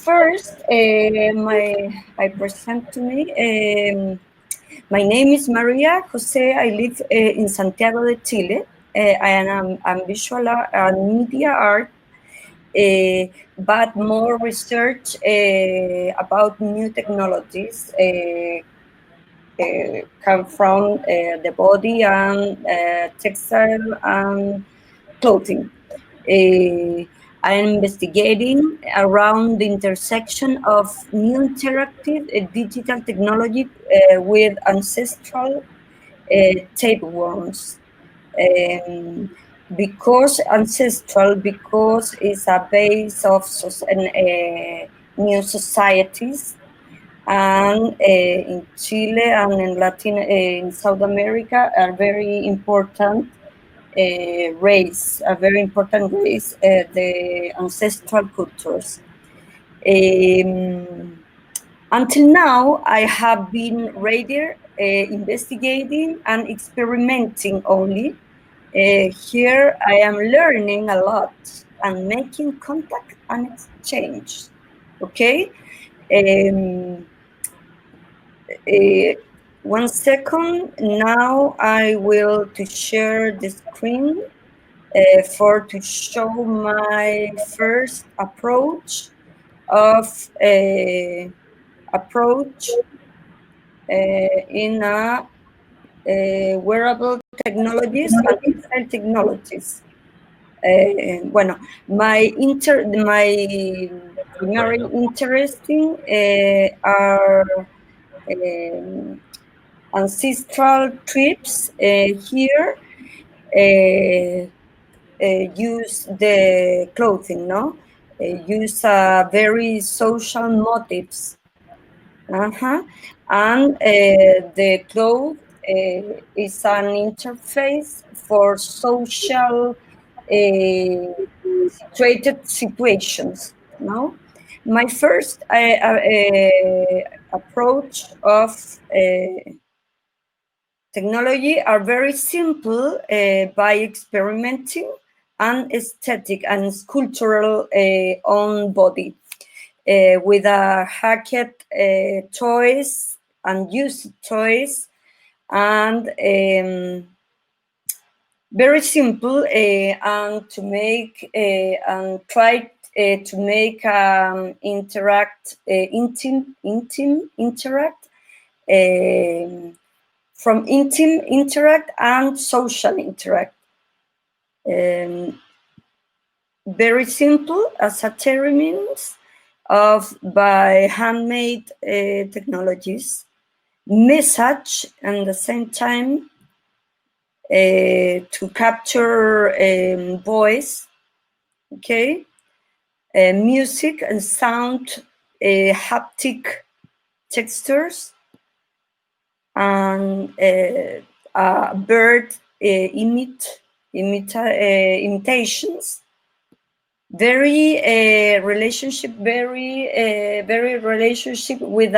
first, I present to me. My name is Maria Jose. I live in Santiago de Chile. I am visual art and media art, but more research about new technologies come from the body and textile and clothing. I'm investigating around the intersection of new interactive digital technology with ancestral tapeworms. Um, because ancestral, because it's a base of new societies, and in Chile and in in South America are very important race, a very important race, the ancestral cultures. Until now, I have been rather investigating and experimenting only. Here, I am learning a lot and making contact and exchange. Okay. Um, 1 second. Now I will to share the screen for to show my first approach of in a wearable technologies and textile technologies. Bueno, my primary interesting are ancestral trips here. Use the clothing, no? Use very social motives. And the cloth is an interface for social situated situations, no? My first approach of technology are very simple by experimenting and aesthetic and sculptural on body with a hacked toys and used toys and very simple and to make and try to make interact interact from intim interact and social interact. Very simple as a means of by handmade technologies, message and the same time to capture voice, okay, music and sound, haptic textures, and bird imitations. Very relationship, very relationship with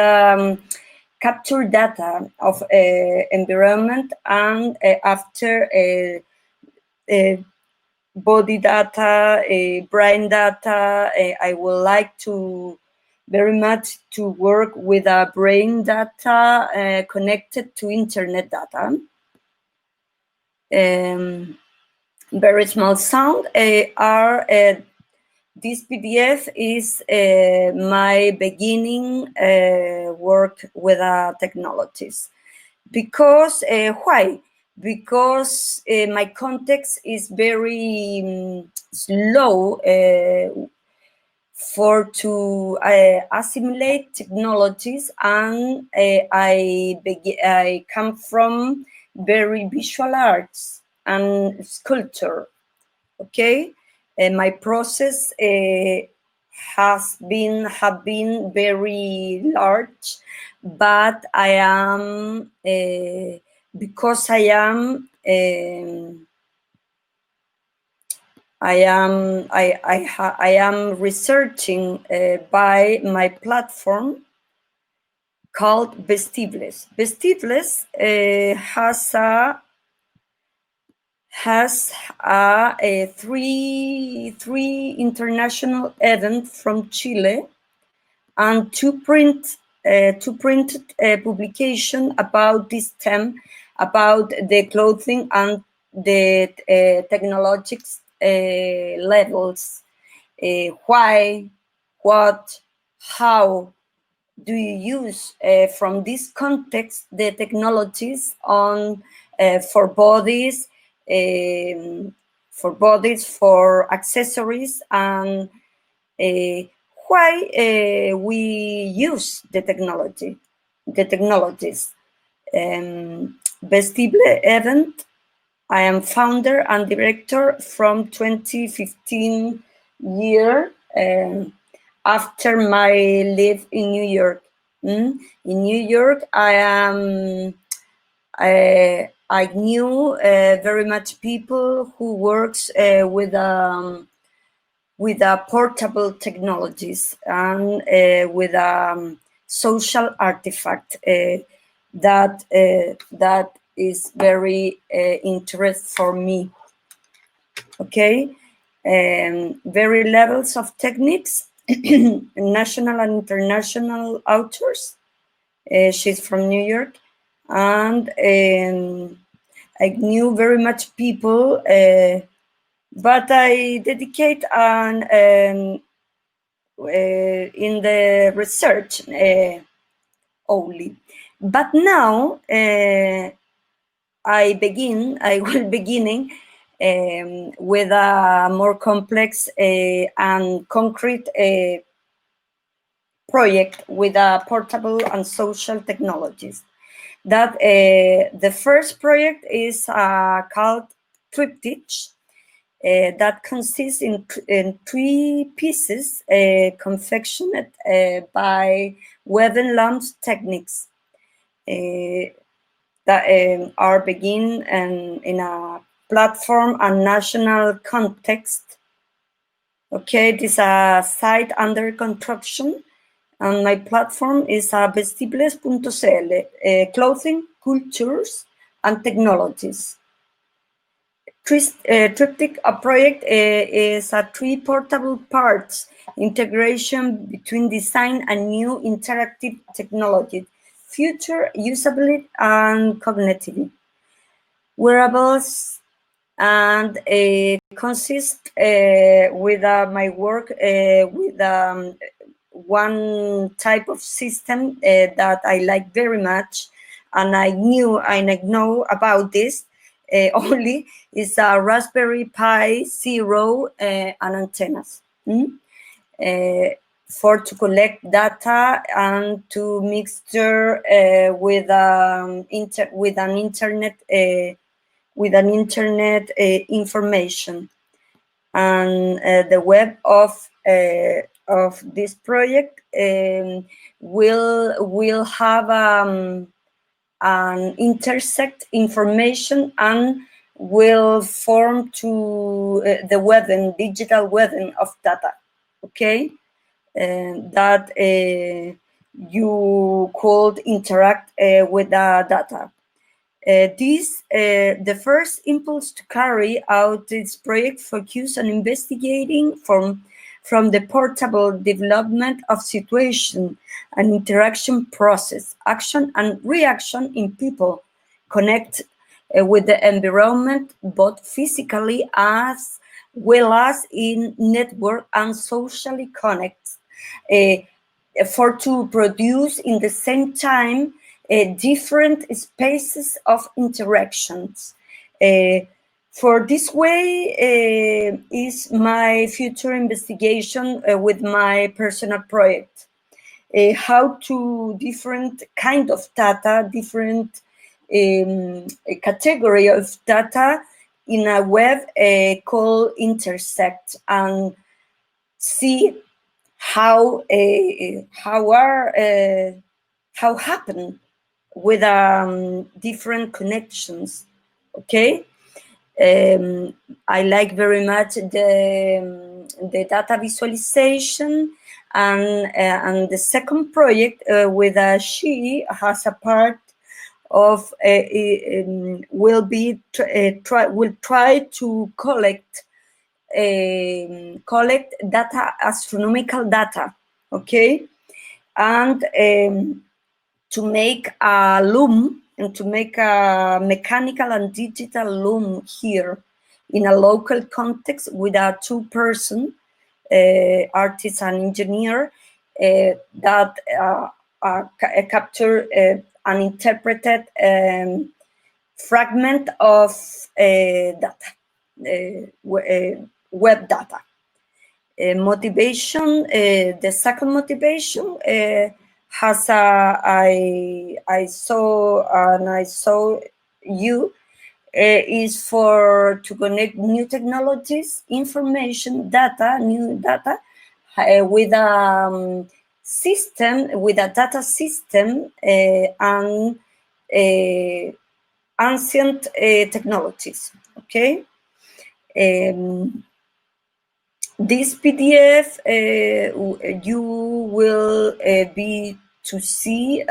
capture data of environment and after body data, brain data. I would like to very much to work with brain data connected to internet data. Very small sound are this PDF is my beginning work with technologies. Because why? Because my context is very slow for to assimilate technologies, and I come from very visual arts and sculpture. Okay. My process have been very large, but I am because I am researching by my platform called Vestibles. Vestibles has a three international event from Chile and two printed publication about this theme, about the clothing and the technologics levels. Why, what, how do you use from this context the technologies on for bodies, for accessories, and why we use the technologies. Vestible event. I am founder and director from 2015 year, after my live in New York. In New York, I knew very much people who works with portable technologies and with social artifact that is very interest for me. Okay, very levels of techniques, national and international authors. She's from New York, and I knew very much people, but I dedicate on in the research only. But now I will beginning with a more complex and concrete project with portable and social technologies. That the first project is called Triptych, that consists in 3 pieces confectioned by weaving lamps techniques that are begin in a platform and national context. Okay, this is a site under construction, and my platform is vestibles.cl, clothing, cultures, and technologies. Triptych project is a 3 portable parts integration between design and new interactive technology, future usability and cognitivity. Wearables, and consist with my work with one type of system that I like very much, and I know about this only, is a Raspberry Pi Zero and antennas for to collect data and to mixture with an internet information. And the web of this project will have an intersect information and will form to the webbing, digital webbing of data. Okay, that you could interact with the data. The first impulse to carry out this project focused on investigating from the portable development of situation and interaction process, action and reaction in people connect with the environment, both physically as well as in network and socially connect, for to produce in the same time different spaces of interactions. For this way is my future investigation with my personal project. How to different kind of data, different category of data in a web called intersect, and see how happen with different connections. Okay, I like very much the data visualization, and the second project with she has a part of will try to collect data, astronomical data. Okay, and to make a loom and to make a mechanical and digital loom here in a local context with a two-person artist and engineer that capture an interpreted fragment of data, web data. Motivation, the second motivation has I saw you is for to connect new technologies, information, data, new data with a system, with a data system and ancient technologies. Okay. This PDF you will be to see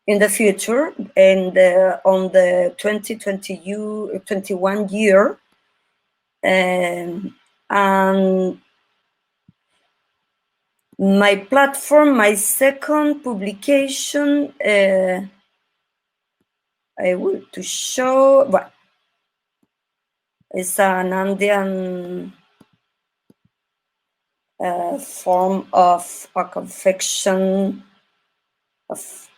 in the future and on the 2021 year. And my platform, my second publication, I will to show, well, it's an Andean form of a confection of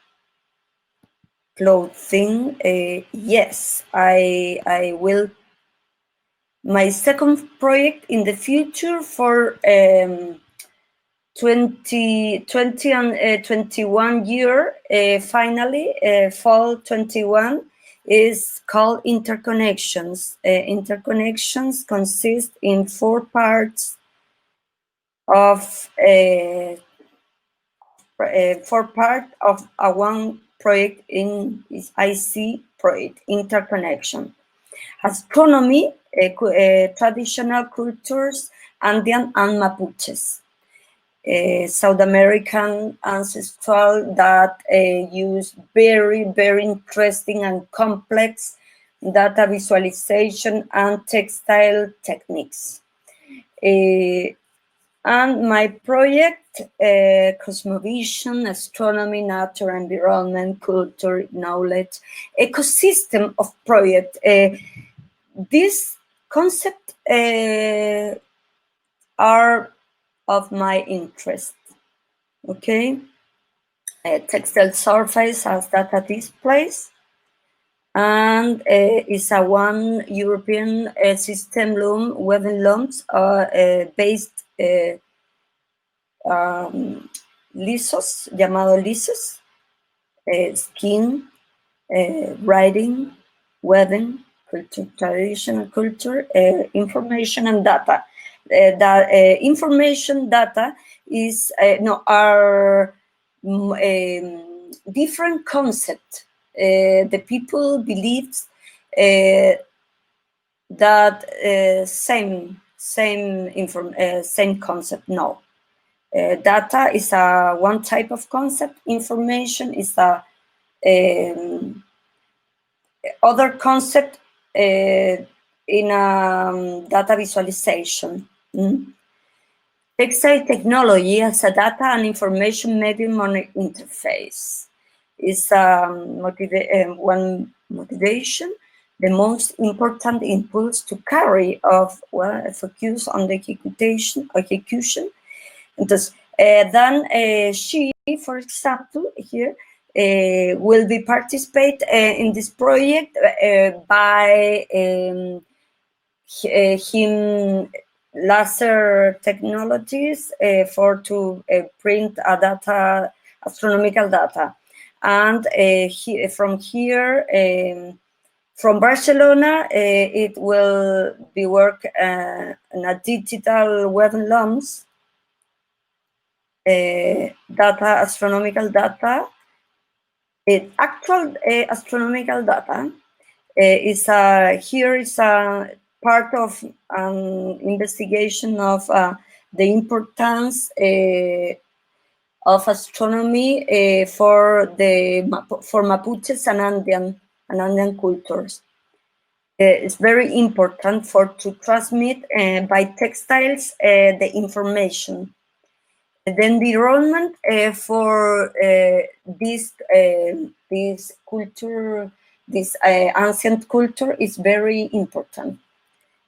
clothing. Yes, I will. My second project in the future for 2020 and 21 year, finally, fall 21, is called interconnections. Interconnections consist in 4 parts of a one project in is IC project, interconnection. Astronomy, traditional cultures, Andean and Mapuches. South American ancestral that use very, very interesting and complex data visualization and textile techniques. And my project, Cosmovision, Astronomy, Nature, Environment, Culture, Knowledge, Ecosystem of Project. This concept are of my interest. Okay, textile surface as data displays, and is a one European system loom, woven looms based lisos, llamado lisos, skin, writing, weaving, culture, traditional culture, information and data. That information data is are different concept. The people believe that same concept. No, data is a one type of concept. Information is a other concept in data visualization. Textile technology as a data and information medium interface is one motivation, the most important impulse to carry of focus on the execution. Entonces, then she, for example, here will be participate in this project by him laser technologies for to print a data, astronomical data, and from here. From Barcelona, it will be work in a digital web looms, data, astronomical data. Actual astronomical data is here is a part of investigation of the importance of astronomy for Mapuches and Andean cultures. It's very important to transmit by textiles the information. The environment for this culture, this ancient culture, is very important.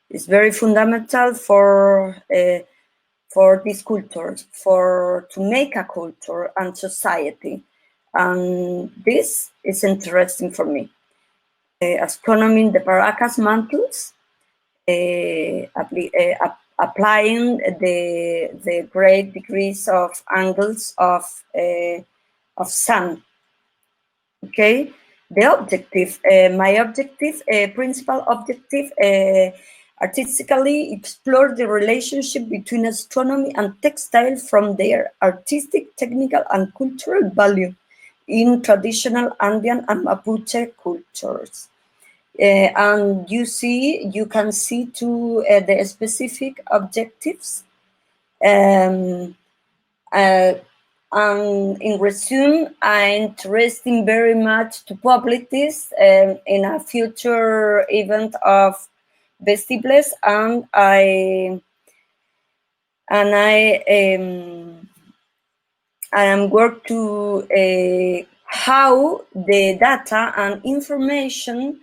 It's very fundamental for this culture, to make a culture and society, and this is interesting for me. Astronomy, the Paracas Mantles, applying the great degrees of angles of sun. Okay, the objective, my objective, principal objective, artistically explore the relationship between astronomy and textile from their artistic, technical, and cultural value in traditional Andean and Mapuche cultures. And you can see to the specific objectives. And in resume, I'm interested very much to publish this in a future event of Vestibles, and I am work to how the data and information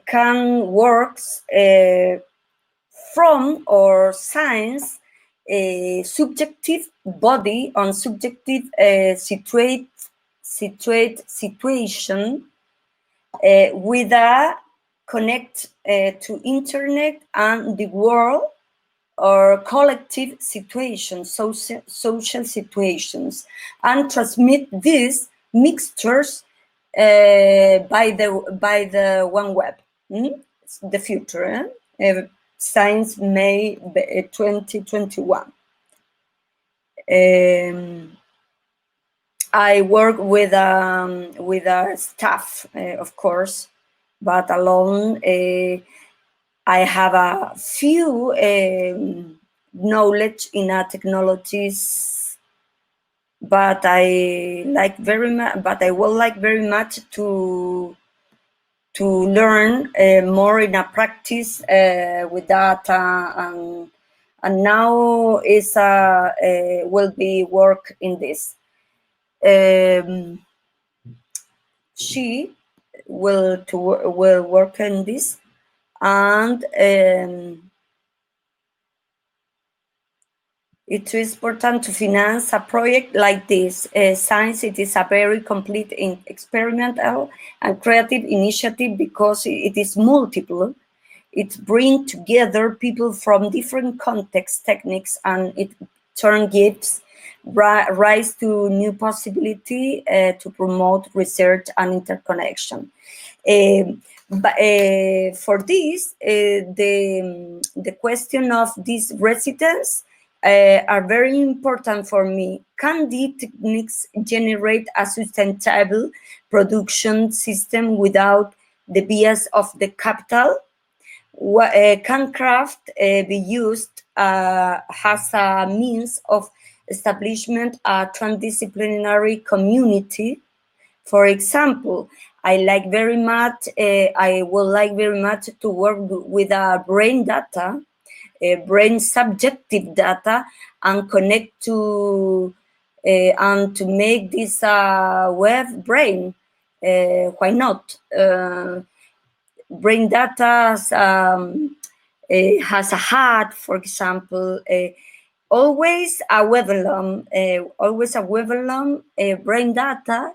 can works from our science subjective body on subjective situation with a connect to internet and the world or collective situations, social situations, and transmit these mixtures by the one web. The future, Science May 2021. I work with a staff, of course, but alone. I have a few knowledge in technologies, but I like very much. But I would like very much to learn more in a practice with data, and now is will be work in this. She will work in this, and it is important to finance a project like this. Science, it is a very complete experimental and creative initiative because it is multiple. It brings together people from different contexts, techniques, and it gives rise to new possibility to promote research and interconnection. But for this, the question of these residents are very important for me. Can these techniques generate a sustainable production system without the bias of the capital? Can craft be used as a means of establishment a transdisciplinary community? For example, I would like very much to work with brain data, brain subjective data, and connect to and to make this web brain. Why not? Brain data has a heart, for example. Always a Webelum, brain data.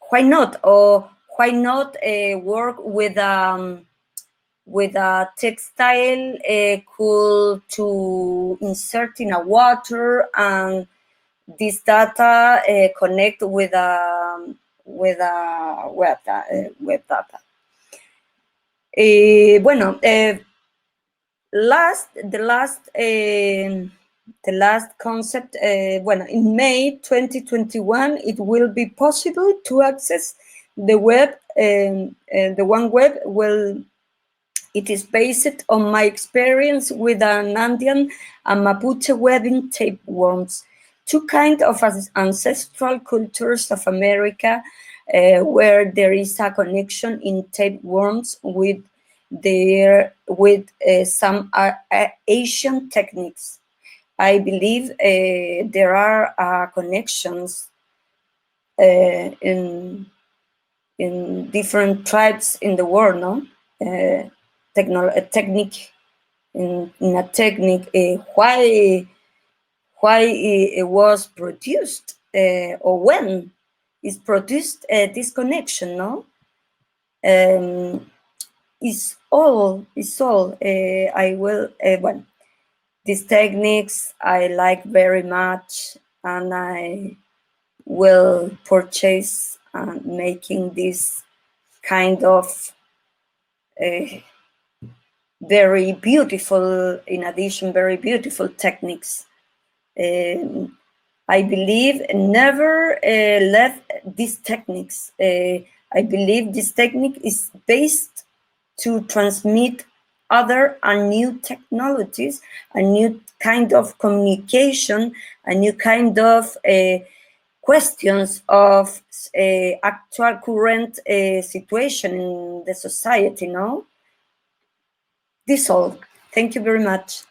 Why not? Or why not work with a textile cool to insert in a water, and this data connect with a web data. The last concept, in May 2021, it will be possible to access the web, the one web. Well, it is based on my experience with an Andean and Mapuche webbing tapeworms, two kinds of ancestral cultures of America, where there is a connection in tapeworms with some Asian techniques. I believe there are connections in different tribes in the world, no? A technique in a technique. Why it was produced or when is produced this connection, no? It's all. I will well, these techniques I like very much, and I will purchase making this kind of very beautiful, in addition, very beautiful techniques. I believe never left these techniques. I believe this technique is based to transmit other and new technologies, a new kind of communication, a new kind of questions of actual current situation in the society, no? This all. Thank you very much.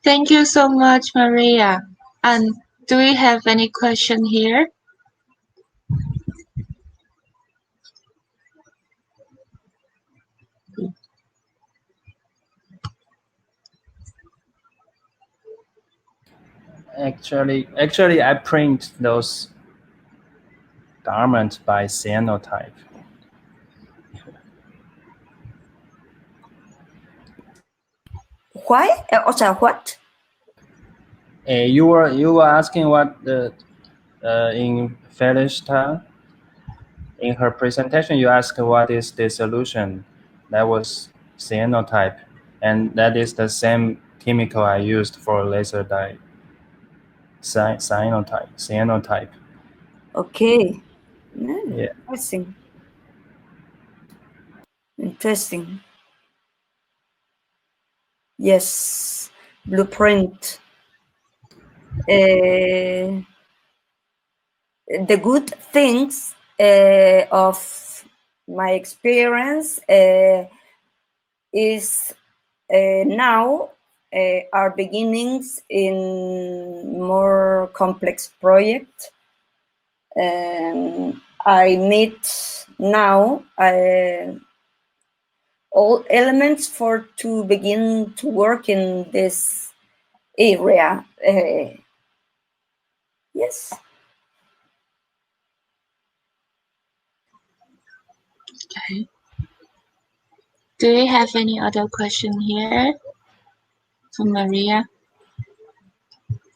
Thank you so much, Maria. And do we have any question here? Actually, I print those garments by cyanotype. Why? What? You were asking what in Felicitas, in her presentation, you asked what is the solution. That was cyanotype, and that is the same chemical I used for laser dye. Cyanotype. Okay. Yeah. Interesting. Yes. Blueprint. The good things of my experience is now are beginnings in more complex projects. I meet now all elements for to begin to work in this area. Yes. Okay. Do we have any other question here from Maria?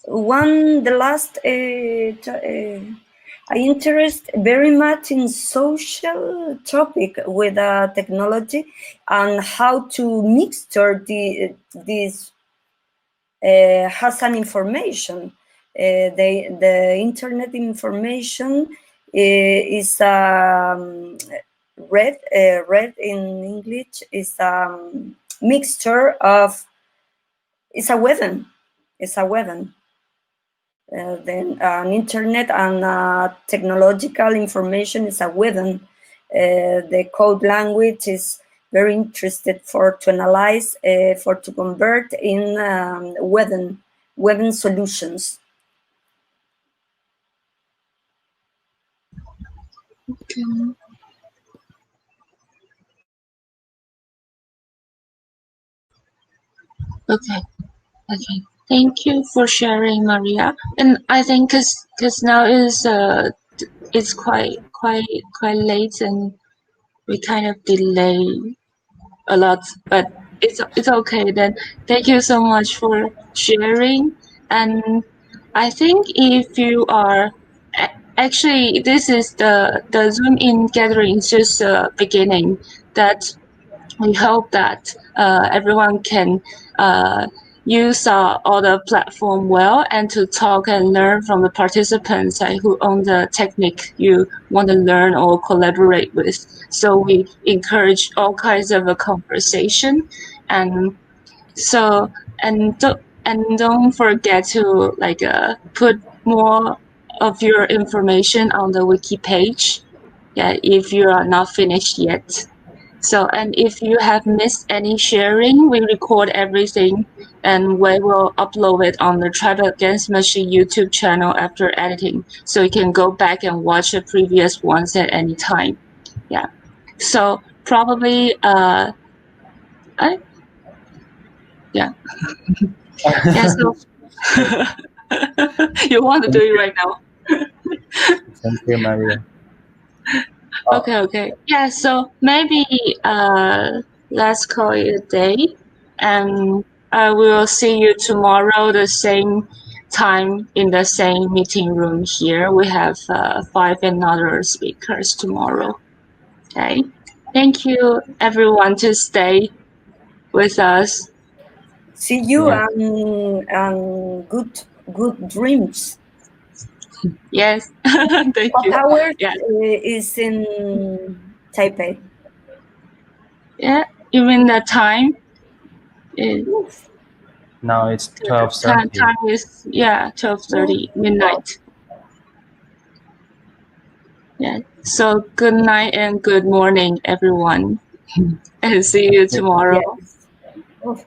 The last, I interest very much in social topic with technology and how to mixture this has an information. The internet information is read in English is mixture of. It's a weapon. It's a weapon. Then internet and technological information is a weapon. The code language is very interested to analyze, to convert in weapon solutions. Okay. Okay. Thank you for sharing, Maria. And I think because now is it's quite late, and we kind of delay a lot, but it's okay then. Thank you so much for sharing. And I think if you are actually, this is the Zoom in gathering is just the beginning. That we hope that everyone can use all the platform well, and to talk and learn from the participants who own the technique you want to learn or collaborate with. So we encourage all kinds of a conversation, and so and don't forget to put more of your information on the wiki page. Yeah, if you are not finished yet. So, and if you have missed any sharing, we record everything and we will upload it on the Tribal Against Machine YouTube channel after editing. So you can go back and watch the previous ones at any time. Yeah. So probably, I, yeah. Yeah, so you want to do it right now? Thank you, Maria. Okay. Yeah, so maybe let's call it a day, and I will see you tomorrow the same time in the same meeting room here. We have 5 another speakers tomorrow. Okay. Thank you everyone to stay with us. See you Yeah. and good dreams. Yes. Thank What you. hours Yeah. is in Taipei? Yeah. You mean the time? It, Oof. Now it's time 12:30. is 12:30 midnight. Yeah. So good night and good morning, everyone. And see you tomorrow. Yes. Oof.